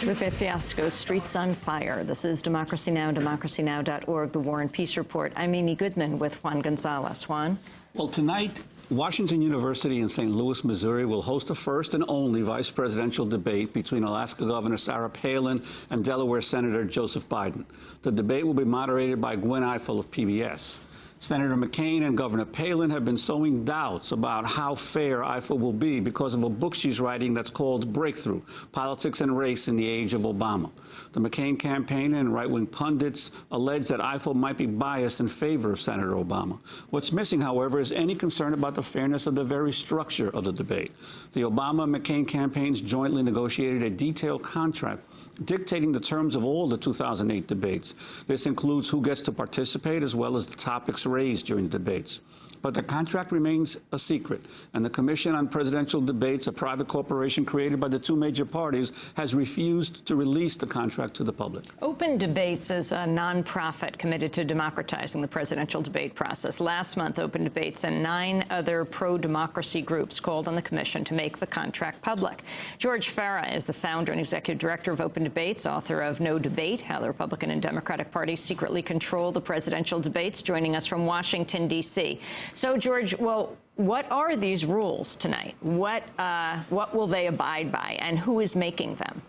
Lupe Fiasco, Streets on Fire. This is Democracy Now!, democracynow.org, the War and Peace Report. I'm Amy Goodman with Juan Gonzalez. Juan? Well, tonight, Washington University in St. Louis, Missouri will host the first and only vice presidential debate between Alaska Governor Sarah Palin and Delaware Senator Joseph Biden. The debate will be moderated by Gwen Ifill of PBS. Senator McCain and Governor Palin have been sowing doubts about how fair Ifill will be because of a book she's writing that's called Breakthrough: Politics and Race in the Age of Obama. The McCain campaign and right-wing pundits allege that Ifill might be biased in favor of Senator Obama. What's missing, however, is any concern about the fairness of the very structure of the debate. The Obama and McCain campaigns jointly negotiated a detailed contract dictating the terms of all the 2008 debates. This includes who gets to participate as well as the topics raised during the debates. But the contract remains a secret, and the Commission on Presidential Debates, a private corporation created by the two major parties, has refused to release the contract to the public. Open Debates is a nonprofit committed to democratizing the presidential debate process. Last month, Open Debates and 9 other pro-democracy groups called on the Commission to make the contract public. George Farah is the founder and executive director of Open Debates, author of No Debate: How the Republican and Democratic Parties Secretly Control the Presidential Debates, joining us from Washington, D.C. So, George, well, what are these rules tonight? What will they abide by, and who is making them?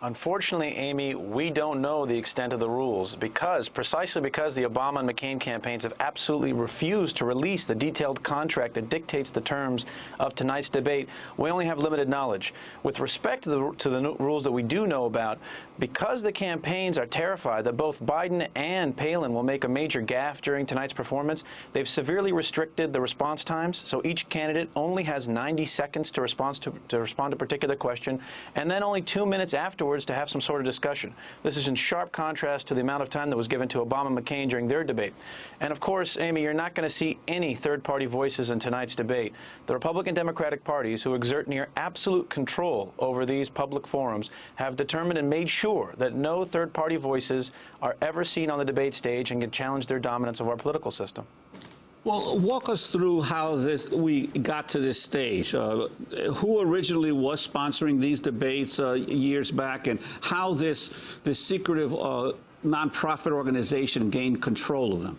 Unfortunately, Amy, we don't know the extent of the rules precisely because the Obama and McCain campaigns have absolutely refused to release the detailed contract that dictates the terms of tonight's debate. We only have limited knowledge. With respect to the rules that we do know about, because the campaigns are terrified that both Biden and Palin will make a major gaffe during tonight's performance, they've severely restricted the response times, so each candidate only has 90 seconds to respond to a particular question, and then only 2 minutes afterwards to have some sort of discussion. This is in sharp contrast to the amount of time that was given to Obama and McCain during their debate. And of course, Amy, you're not going to see any third-party voices in tonight's debate. The Republican Democratic parties, who exert near absolute control over these public forums, have determined and made sure that no third-party voices are ever seen on the debate stage and can challenge their dominance of our political system. Well, walk us through how we got to this stage. Who originally was sponsoring these debates years back, and how this secretive nonprofit organization gained control of them?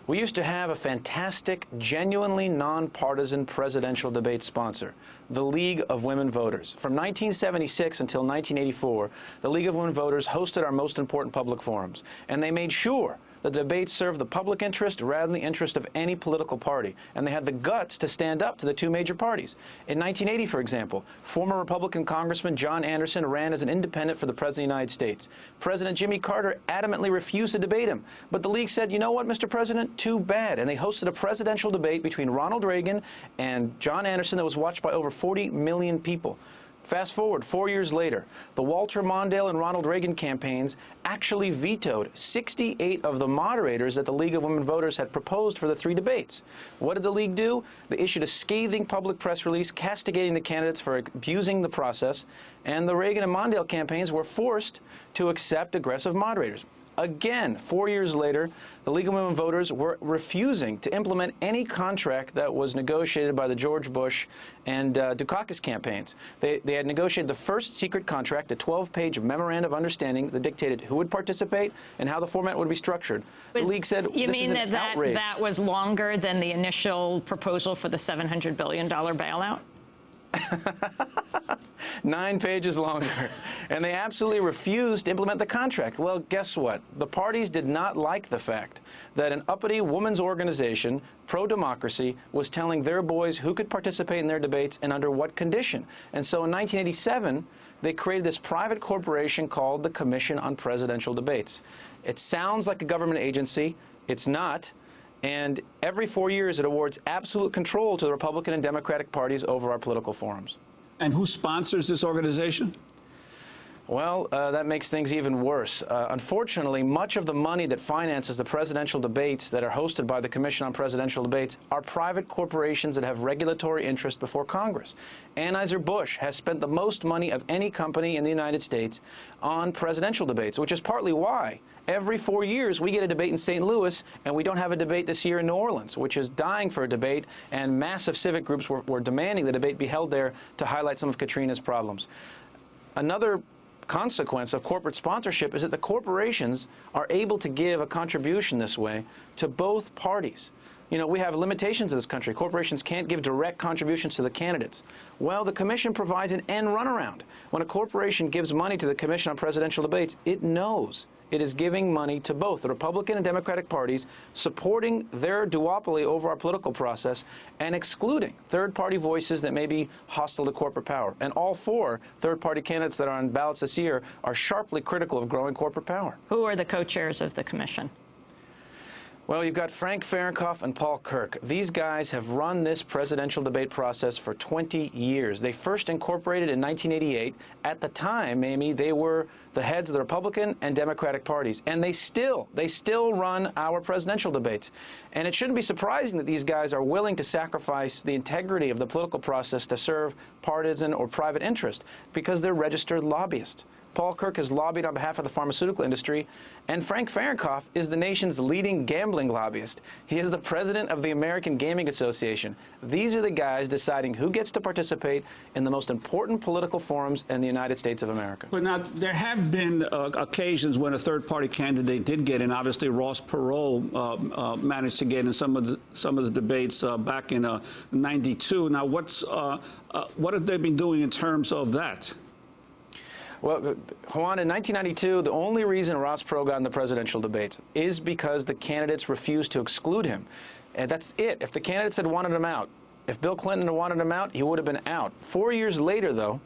We used to have a fantastic, genuinely nonpartisan presidential debate sponsor, the League of Women Voters. From 1976 until 1984, the League of Women Voters hosted our most important public forums, and they made sure the debates served the public interest rather than the interest of any political party, and they had the guts to stand up to the two major parties. In 1980, for example, former Republican Congressman John Anderson ran as an independent for the President of the United States. President Jimmy Carter adamantly refused to debate him, but the League said, you know what, Mr. President, too bad, and they hosted a presidential debate between Ronald Reagan and John Anderson that was watched by over 40 million people. Fast forward 4 years later, the Walter Mondale and Ronald Reagan campaigns actually vetoed 68 of the moderators that the League of Women Voters had proposed for the 3 debates. What did the League do? They issued a scathing public press release castigating the candidates for abusing the process, and the Reagan and Mondale campaigns were forced to accept aggressive moderators. Again, 4 years later, the League of Women Voters were refusing to implement any contract that was negotiated by the George Bush and Dukakis campaigns. They had negotiated the first secret contract, a 12-page memorandum of understanding that dictated who would participate and how the format would be structured. The League said, you this mean is an outrage. that was longer than the initial proposal for the $700 billion bailout? 9 pages longer. And they absolutely refused to implement the contract. Well, guess what? The parties did not like the fact that an uppity women's organization, pro-democracy, was telling their boys who could participate in their debates and under what condition. And so in 1987, they created this private corporation called the Commission on Presidential Debates. It sounds like a government agency. It's not. And every 4 years, it awards absolute control to the Republican and Democratic parties over our political forums. And who sponsors this organization? Well, that makes things even worse. Unfortunately, much of the money that finances the presidential debates that are hosted by the Commission on Presidential Debates are private corporations that have regulatory interest before Congress. Anheuser-Busch has spent the most money of any company in the United States on presidential debates, which is partly why every 4 years we get a debate in St. Louis, and we don't have a debate this year in New Orleans, which is dying for a debate, and massive civic groups were demanding the debate be held there to highlight some of Katrina's problems. another consequence of corporate sponsorship is that the corporations are able to give a contribution this way to both parties. You know, we have limitations in this country. Corporations can't give direct contributions to the candidates. Well, the commission provides an end runaround. When a corporation gives money to the Commission on Presidential Debates, it knows it is giving money to both the Republican and Democratic parties, supporting their duopoly over our political process and excluding third-party voices that may be hostile to corporate power. And all four third-party candidates that are on ballots this year are sharply critical of growing corporate power. Who are the co-chairs of the commission? Well, you've got Frank Farah and Paul Kirk. These guys have run this presidential debate process for 20 years. They first incorporated in 1988. At the time, Amy, they were the heads of the Republican and Democratic parties, and they still run our presidential debates. And it shouldn't be surprising that these guys are willing to sacrifice the integrity of the political process to serve partisan or private interest because they're registered lobbyists. Paul Kirk has lobbied on behalf of the pharmaceutical industry, and Frank Farah is the nation's leading gambling lobbyist. He is the president of the American Gaming Association. These are the guys deciding who gets to participate in the most important political forums in the United States of America. But now, there have been occasions when a third-party candidate did get in. Obviously, Ross Perot managed to get in some of the debates back in '92. Now, what have they been doing in terms of that? Well, Juan, in 1992, the only reason Ross Perot got in the presidential debates is because the candidates refused to exclude him. And that's it. If the candidates had wanted him out, if Bill Clinton had wanted him out, he would have been out. 4 years later, though,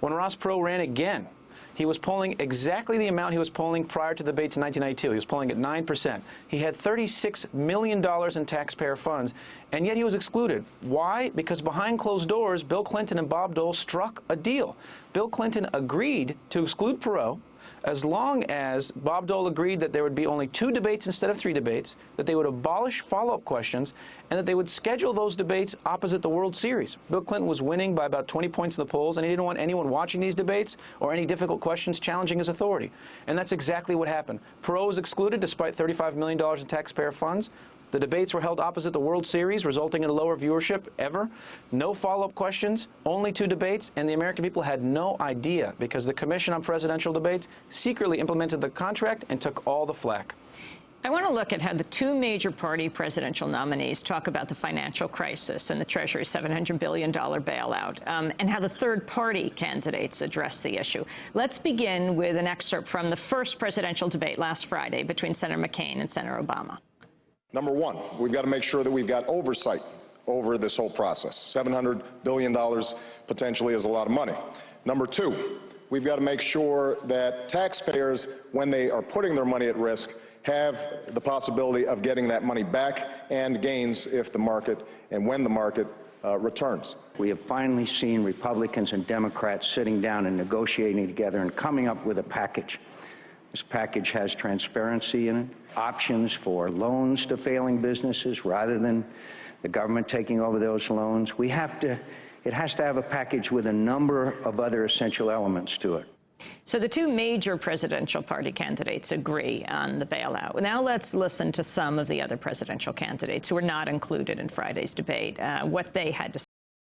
when Ross Perot ran again, he was polling exactly the amount he was polling prior to the debates in 1992. He was polling at 9%. He had $36 million in taxpayer funds, and yet he was excluded. Why? Because behind closed doors, Bill Clinton and Bob Dole struck a deal. Bill Clinton agreed to exclude Perot as long as Bob Dole agreed that there would be only 2 debates instead of 3 debates, that they would abolish follow-up questions, and that they would schedule those debates opposite the World Series. Bill Clinton was winning by about 20 points in the polls, and he didn't want anyone watching these debates or any difficult questions challenging his authority. And that's exactly what happened. Perot was excluded despite $35 million in taxpayer funds. The debates were held opposite the World Series, resulting in lower viewership ever. No follow-up questions, only 2 debates, and the American people had no idea because the Commission on Presidential Debates secretly implemented the contract and took all the flack. I want to look at how the 2 major party presidential nominees talk about the financial crisis and the Treasury's $700 billion bailout, and how the third-party candidates address the issue. Let's begin with an excerpt from the first presidential debate last Friday between Senator McCain and Senator Obama. Number one, we've got to make sure that we've got oversight over this whole process. $700 billion potentially is a lot of money. Number two, we've got to make sure that taxpayers, when they are putting their money at risk, have the possibility of getting that money back and gains if the market and when the market returns. We have finally seen Republicans and Democrats sitting down and negotiating together and coming up with a package. This package has transparency in it, options for loans to failing businesses rather than the government taking over those loans. It has to have a package with a number of other essential elements to it. So the 2 major presidential party candidates agree on the bailout. Now let's listen to some of the other presidential candidates who were not included in Friday's debate, what they had to say.